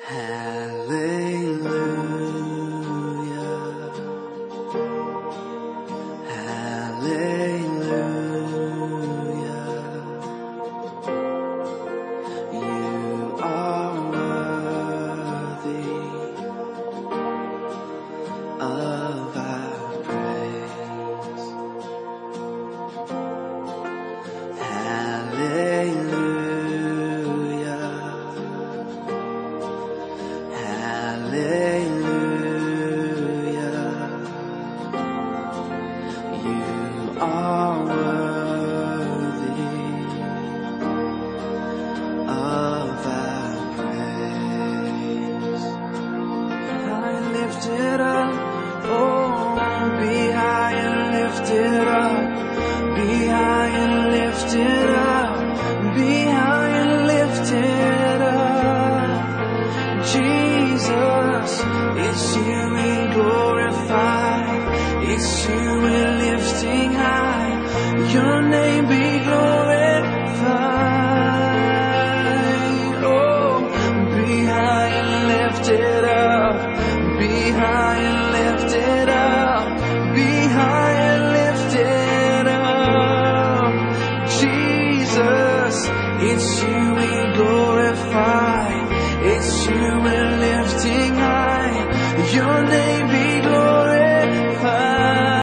Hallelujah, hallelujah. You are worthy of our praise. Hallelujah, hallelujah. You are worthy of our praise. High and lifted up, oh, be high and lifted up, be high and lifted up, be high and lifted up. Jesus, it's you we glorify, it's you we're lifting high, your name be glorified. Oh, be high and lifted up, be high and lifted up, be high and lifted up. Jesus, it's you we glorify.